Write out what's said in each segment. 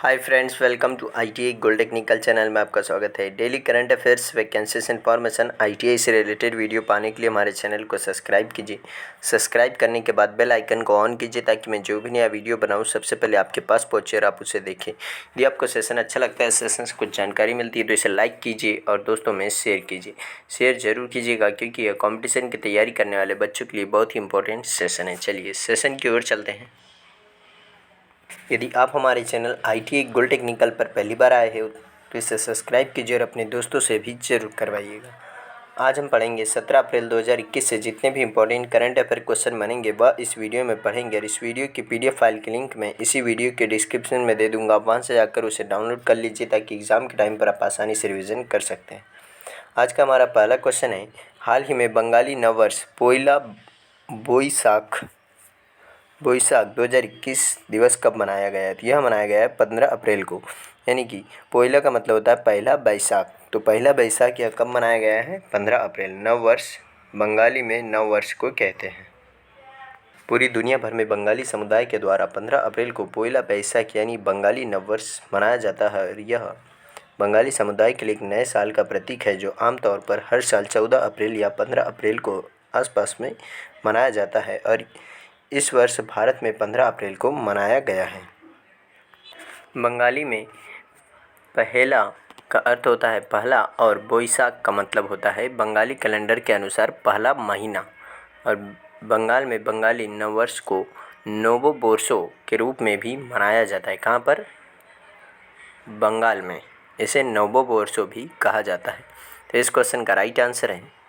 Hi friends, welcome to ITI gold technical channel में आपका स्वागत है। Daily current affairs, vacancies information, ITI से रिलेटेड वीडियो पाने के लिए हमारे चैनल को सब्सक्राइब कीजिए। सब्सक्राइब करने के बाद बेल आइकन को ऑन कीजिए ताकि मैं जो भी नया वीडियो बनाऊं सबसे पहले आपके पास पहुंचे और आप उसे देखें। यदि आपको सेशन अच्छा लगता है, सेशन से कुछ जानकारी मिलती है तो इसे लाइक कीजिए और दोस्तों में शेयर कीजिए। शेयर जरूर कीजिएगा क्योंकि यह कॉम्पिटिशन की तैयारी करने वाले बच्चों के लिए बहुत ही इंपॉर्टेंट सेशन है। चलिए सेशन की ओर चलते हैं। यदि आप हमारे चैनल आईटीआई गोल्ड टेक्निकल पर पहली बार आए हो तो इसे सब्सक्राइब कीजिए और अपने दोस्तों से भी ज़रूर करवाइएगा। आज हम पढ़ेंगे 17 अप्रैल 2021 से जितने भी इंपॉर्टेंट करंट अफेयर क्वेश्चन बनेंगे वह इस वीडियो में पढ़ेंगे और इस वीडियो की पीडीएफ फाइल की लिंक मैं इसी वीडियो के डिस्क्रिप्शन में दे दूँगा। आप वहाँ से जाकर उसे डाउनलोड कर लीजिए ताकि एग्ज़ाम के टाइम पर आप आसानी से रिविज़न कर सकते हैं। आज का हमारा पहला क्वेश्चन है, हाल ही में बंगाली नववर्ष पोइला बोईसाख 2021 दिवस कब मनाया गया है? तो यह मनाया गया है 15 अप्रैल को। यानी कि पोइला का मतलब होता है पहला बैसाख, तो पहला बैसाख यह कब मनाया गया है? 15 अप्रैल। नववर्ष बंगाली में नववर्ष को कहते हैं। पूरी दुनिया भर में बंगाली समुदाय के द्वारा 15 अप्रैल को पोइला बैसाख यानी बंगाली नववर्ष मनाया जाता है और यह बंगाली समुदाय के लिए एक नए साल का प्रतीक है जो आमतौर पर हर साल 14 अप्रैल या 15 अप्रैल को आसपास में मनाया जाता है और इस वर्ष भारत में 15 अप्रैल को मनाया गया है। बंगाली में पहेला का अर्थ होता है पहला और बोईसाख का मतलब होता है बंगाली कैलेंडर के अनुसार पहला महीना। और बंगाल में बंगाली नववर्ष को नोबो बोर्सो के रूप में भी मनाया जाता है। कहाँ पर? बंगाल में इसे नोबो बोर्सो भी कहा जाता है। तो इस क्वेश्चन का राइट आंसर है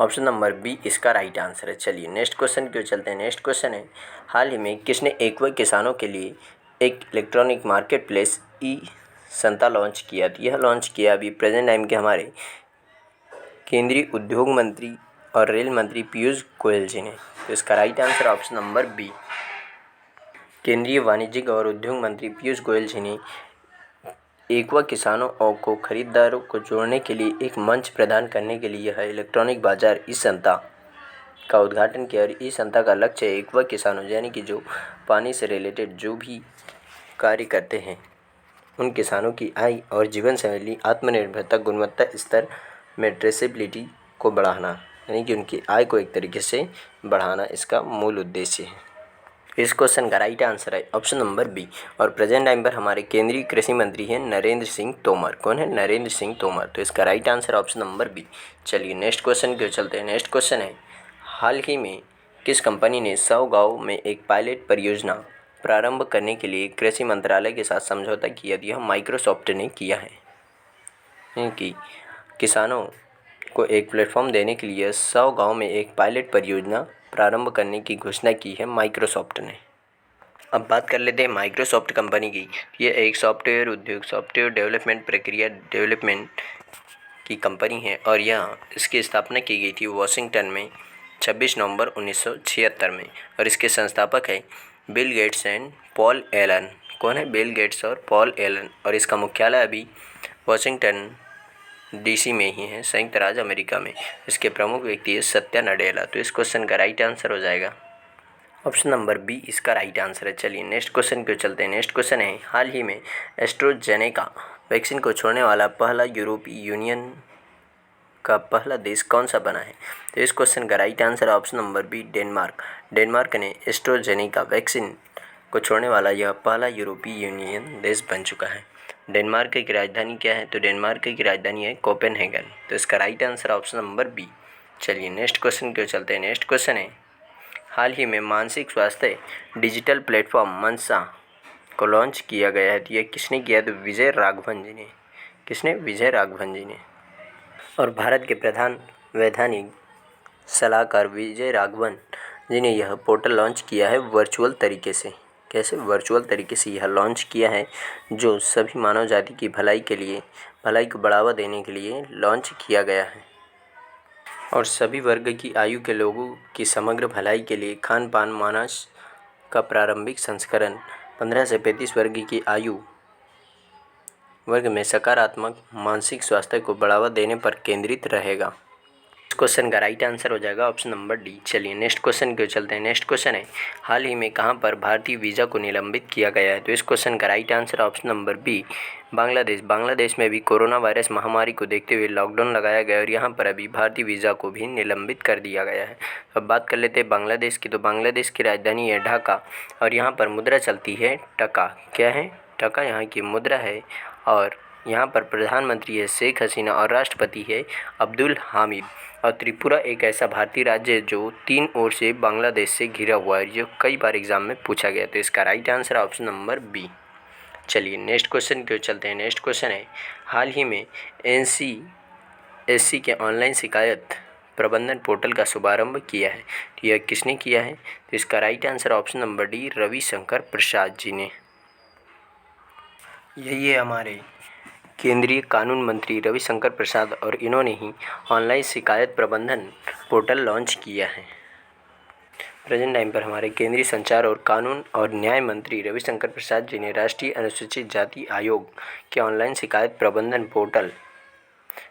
ऑप्शन नंबर बी, इसका राइट आंसर है। चलिए नेक्स्ट क्वेश्चन की ओर चलते हैं। नेक्स्ट क्वेश्चन है, हाल ही में किसने एक्वा किसानों के लिए एक इलेक्ट्रॉनिक मार्केट प्लेस ई संता लॉन्च किया? तो यह लॉन्च किया अभी प्रेजेंट टाइम के हमारे केंद्रीय उद्योग मंत्री और रेल मंत्री पीयूष गोयल जी ने। तो इसका right answer option number B, केंद्रीय वाणिज्यिक और उद्योग मंत्री पीयूष गोयल जी ने एक्वा किसानों और को खरीदारों को जोड़ने के लिए एक मंच प्रदान करने के लिए यह इलेक्ट्रॉनिक बाजार ई संता का उद्घाटन किया। और ई संता का लक्ष्य एक्वा किसानों यानी कि जो पानी से रिलेटेड जो भी कार्य करते हैं उन किसानों की आय और जीवन शैली, आत्मनिर्भरता, गुणवत्ता स्तर में ट्रेसेबिलिटी को बढ़ाना, यानी कि उनकी आय को एक तरीके से बढ़ाना इसका मूल उद्देश्य है। इस क्वेश्चन का राइट आंसर है ऑप्शन नंबर बी। और प्रेजेंट टाइम पर हमारे केंद्रीय कृषि मंत्री हैं नरेंद्र सिंह तोमर। कौन है? नरेंद्र सिंह तोमर। तो इसका right answer option number B. चलिए नेक्स्ट क्वेश्चन की ओर चलते हैं। नेक्स्ट क्वेश्चन है, हाल ही में किस कंपनी ने 100 गाँव में एक पायलट परियोजना प्रारंभ करने के लिए कृषि मंत्रालय के साथ समझौता किया? यह माइक्रोसॉफ्ट ने किया है। कि किसानों को एक प्लेटफॉर्म देने के लिए 100 गाँव में एक पायलट परियोजना प्रारंभ करने की घोषणा की है माइक्रोसॉफ्ट ने। अब बात कर लेते हैं माइक्रोसॉफ्ट कंपनी की। ये एक सॉफ्टवेयर उद्योग, सॉफ्टवेयर डेवलपमेंट प्रक्रिया डेवलपमेंट की कंपनी है और यह इसकी स्थापना की गई थी वाशिंगटन में 26 नवंबर 1976 में। और इसके संस्थापक है Bill Gates and Paul Allen. कौन है? बिल गेट्स और पॉल एलन। और इसका मुख्यालय अभी वाशिंगटन डीसी में ही है, संयुक्त राज्य अमेरिका में। इसके प्रमुख व्यक्ति है सत्या नडेला। तो इस क्वेश्चन का राइट आंसर हो जाएगा ऑप्शन नंबर बी, इसका राइट आंसर है। चलिए नेक्स्ट क्वेश्चन को चलते हैं। नेक्स्ट क्वेश्चन है, हाल ही में एस्ट्राजेनेका वैक्सीन को छोड़ने वाला पहला यूरोपीय यूनियन का पहला देश कौन सा बना है? तो इस क्वेश्चन का राइट आंसर है option number B, Denmark. Denmark ने एस्ट्राजेनेका वैक्सीन को छोड़ने वाला यह पहला यूरोपीय यूनियन देश बन चुका है। डेनमार्क की राजधानी क्या है? तो डेनमार्क की राजधानी है कोपेनहेगन। तो इसका right answer option number B. चलिए नेक्स्ट क्वेश्चन की ओर चलते हैं। नेक्स्ट क्वेश्चन है, हाल ही में मानसिक स्वास्थ्य डिजिटल प्लेटफॉर्म मनसा को लॉन्च किया गया है। तो यह किसने किया? तो विजय राघवन जी ने। किसने? विजय राघवन जी ने। और भारत के प्रधान वैधानिक सलाहकार विजय राघवन जी ने यह पोर्टल लॉन्च किया है वर्चुअल तरीके से। कैसे? वर्चुअल तरीके से यह लॉन्च किया है जो सभी मानव जाति की भलाई के लिए, भलाई को बढ़ावा देने के लिए लॉन्च किया गया है और सभी वर्ग की आयु के लोगों की समग्र भलाई के लिए खान पान मानस का प्रारंभिक संस्करण 15 से 35 वर्ग की आयु वर्ग में सकारात्मक मानसिक स्वास्थ्य को बढ़ावा देने पर केंद्रित रहेगा। क्वेश्चन का राइट आंसर हो जाएगा ऑप्शन नंबर डी। चलिए नेक्स्ट क्वेश्चन क्यों चलते हैं। नेक्स्ट क्वेश्चन है, हाल ही में कहां पर भारतीय वीज़ा को निलंबित किया गया है। तो इस क्वेश्चन का right answer option number B, Bangladesh. Bangladesh में भी कोरोना वायरस महामारी को देखते हुए लॉकडाउन लगाया गया और यहाँ पर अभी भारतीय वीज़ा को भी निलंबित कर दिया गया है। अब बात कर लेते हैं बांग्लादेश की। तो बांग्लादेश की राजधानी है ढाका और यहाँ पर मुद्रा चलती है टका। क्या है? टका यहाँ की मुद्रा है। और यहाँ पर प्रधानमंत्री है शेख हसीना और राष्ट्रपति है अब्दुल हामिद। और त्रिपुरा एक ऐसा भारतीय राज्य है जो 3 ओर से बांग्लादेश से घिरा हुआ है, जो कई बार एग्जाम में पूछा गया। तो इसका right answer option number B. चलिए नेक्स्ट क्वेश्चन की ओर चलते हैं। नेक्स्ट क्वेश्चन है, हाल ही में NCSC के ऑनलाइन शिकायत प्रबंधन पोर्टल का शुभारंभ किया है। तो यह किसने किया है? तो इसका right answer option number D, Ravishankar Prasad ji ने। यही है हमारे केंद्रीय कानून मंत्री रविशंकर प्रसाद और इन्होंने ही ऑनलाइन शिकायत प्रबंधन पोर्टल लॉन्च किया है। प्रेजेंट टाइम पर हमारे केंद्रीय संचार और कानून और न्याय मंत्री रविशंकर प्रसाद जी ने राष्ट्रीय अनुसूचित जाति आयोग के ऑनलाइन शिकायत प्रबंधन पोर्टल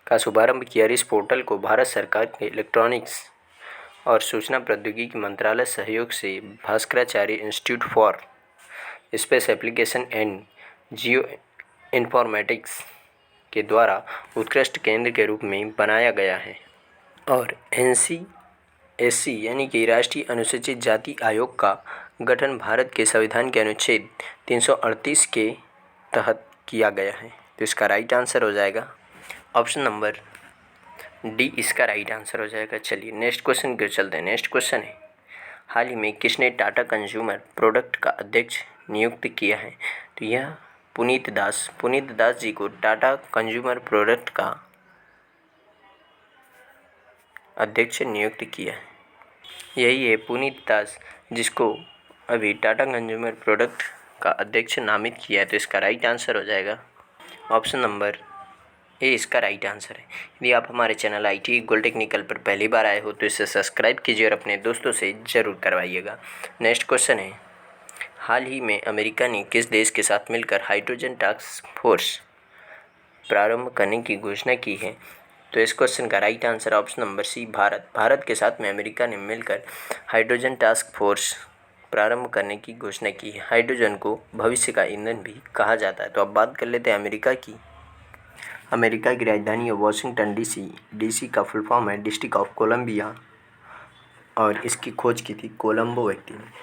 का शुभारंभ किया। इस पोर्टल को भारत सरकार के इलेक्ट्रॉनिक्स और सूचना प्रौद्योगिकी मंत्रालय सहयोग से Bhaskaracharya institute for space application and geo informatics के द्वारा उत्कृष्ट केंद्र के रूप में बनाया गया है। और NCSC यानी कि राष्ट्रीय अनुसूचित जाति आयोग का गठन भारत के संविधान के अनुच्छेद 338 के तहत किया गया है। तो इसका राइट आंसर हो जाएगा ऑप्शन नंबर डी, इसका राइट आंसर हो जाएगा। चलिए नेक्स्ट क्वेश्चन क्यों चलते हैं। नेक्स्ट क्वेश्चन है, हाल ही में किसने टाटा कंज्यूमर प्रोडक्ट का अध्यक्ष नियुक्त किया है। तो यह पुनीत दास जी को टाटा कंज्यूमर प्रोडक्ट का अध्यक्ष नियुक्त किया है। यही है पुनीत दास जिसको अभी टाटा कंज्यूमर प्रोडक्ट का अध्यक्ष नामित किया है। तो इसका राइट आंसर हो जाएगा ऑप्शन नंबर ए, इसका राइट आंसर है। यदि आप हमारे चैनल IT गोल्ड टेक्निकल पर पहली बार आए हो तो इसे सब्सक्राइब कीजिए और अपने दोस्तों से ज़रूर करवाइएगा। नेक्स्ट क्वेश्चन है, हाल ही में अमेरिका ने किस देश के साथ मिलकर हाइड्रोजन टास्क फोर्स प्रारंभ करने की घोषणा की है। तो इस क्वेश्चन का right answer option number C, Bharat के साथ में अमेरिका ने मिलकर हाइड्रोजन टास्क फोर्स प्रारंभ करने की घोषणा की है। हाइड्रोजन को भविष्य का ईंधन भी कहा जाता है। तो अब बात कर लेते हैं अमेरिका की। अमेरिका की राजधानी है वाशिंगटन DC का फुल फॉर्म है डिस्ट्रिक्ट ऑफ कोलंबिया और इसकी खोज की थी कोलंबो व्यक्ति ने।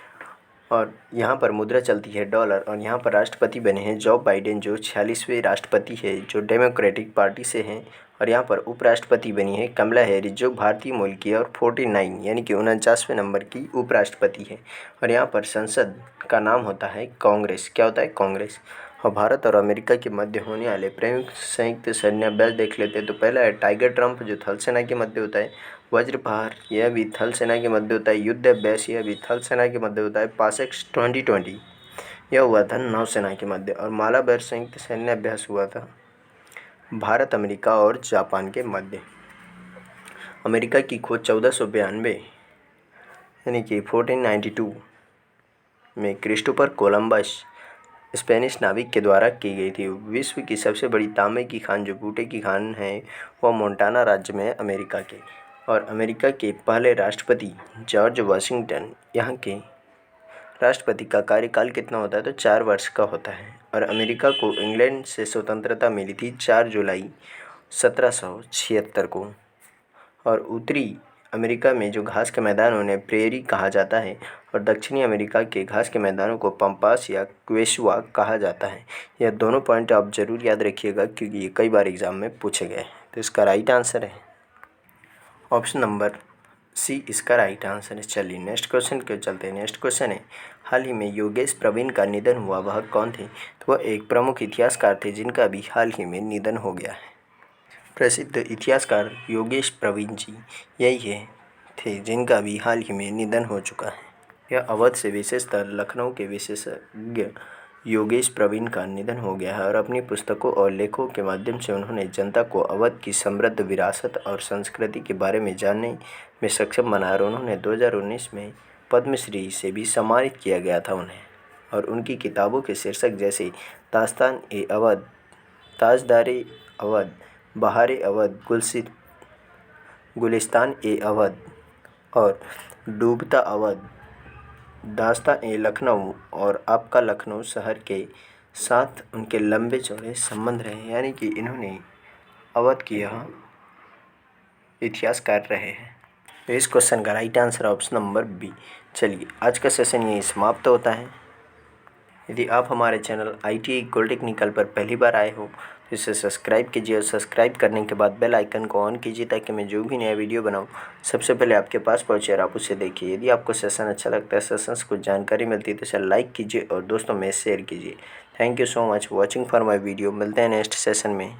और यहाँ पर मुद्रा चलती है डॉलर और यहाँ पर राष्ट्रपति बने हैं जो बाइडेन, जो 46वें राष्ट्रपति है, जो डेमोक्रेटिक पार्टी से हैं। और यहाँ पर उपराष्ट्रपति बनी है कमला हैरिस, जो भारतीय मूल की है और 49 यानी कि 49वें नंबर की उपराष्ट्रपति है। और यहाँ पर संसद का नाम होता है कांग्रेस। क्या होता है? कांग्रेस। और भारत और अमेरिका के मध्य होने वाले प्रमुख संयुक्त सैन्य अभ्यास देख लेते हैं। तो पहला है टाइगर ट्रम्प, जो थल सेना के मध्य होता है। वज्रपहार, यह भी थल सेना के मध्य होता है। युद्ध अभ्यास, यह भी थल सेना के मध्य होता है। पासेक 2020, यह हुआ था नौसेना के मध्य। और मालाबार संयुक्त सैन्य अभ्यास हुआ था भारत, अमेरिका और जापान के मध्य। अमेरिका की खोज 1492 यानी कि 1492 में क्रिस्टोफर कोलंबस स्पेनिश नाविक के द्वारा की गई थी। विश्व की सबसे बड़ी तांबे की खान, जो बूटे की खान है, वह मोंटाना राज्य में है अमेरिका के। और अमेरिका के पहले राष्ट्रपति जॉर्ज वाशिंगटन, यहाँ के राष्ट्रपति का कार्यकाल कितना होता है? तो 4 वर्ष का होता है। और अमेरिका को इंग्लैंड से स्वतंत्रता मिली थी 4 जुलाई 1776 को। और उत्तरी अमेरिका में जो घास के मैदान उन्हें प्रेरी कहा जाता है और दक्षिणी अमेरिका के घास के मैदानों को पम्पास या क्वेशुआ कहा जाता है। यह दोनों पॉइंट आप ज़रूर याद रखिएगा क्योंकि ये कई बार एग्जाम में पूछे गए। तो इसका राइट आंसर है ऑप्शन नंबर सी, इसका राइट आंसर है। चलिए नेक्स्ट क्वेश्चन क्यों चलते हैं। नेक्स्ट क्वेश्चन है, हाल ही में योगेश प्रवीण का निधन हुआ, वह कौन थे? तो वह एक प्रमुख इतिहासकार थे जिनका भी हाल ही में निधन हो गया है। प्रसिद्ध इतिहासकार योगेश प्रवीण जी यही थे जिनका भी हाल ही में निधन हो चुका है। यह अवध से विशेषतर लखनऊ के विशेषज्ञ योगेश प्रवीण का निधन हो गया है। और अपनी पुस्तकों और लेखों के माध्यम से उन्होंने जनता को अवध की समृद्ध विरासत और संस्कृति के बारे में जानने में सक्षम बनाया। और उन्होंने 2019 में पद्मश्री से भी सम्मानित किया गया था उन्हें। और उनकी किताबों के शीर्षक जैसे दास्तान-ए-अवध, ताजदार-ए-अवध, बहार-ए-अवध, गुलसित गुलिस्तान ए अवध और डूबता अवध, दास्तां ए लखनऊ और आपका लखनऊ शहर के साथ उनके लंबे चौड़े संबंध रहे हैं, यानी कि इन्होंने अवध की यहाँ इतिहासकार रहे हैं। तो इस क्वेश्चन का right answer option number B. चलिए आज का सेशन यहीं समाप्त होता है। यदि आप हमारे चैनल ITI गोल्ड टेक्निकल पर पहली बार आए हो तो इसे सब्सक्राइब कीजिए और सब्सक्राइब करने के बाद बेल आइकन को ऑन कीजिए ताकि मैं जो भी नया वीडियो बनाऊं सबसे पहले आपके पास पहुंचे और आप उसे देखिए। यदि आपको सेशन अच्छा लगता है, सेशन से कुछ जानकारी मिलती है तो इसे लाइक कीजिए और दोस्तों में शेयर कीजिए। Thank you so much watching for my video. मिलते हैं नेक्स्ट सेशन में।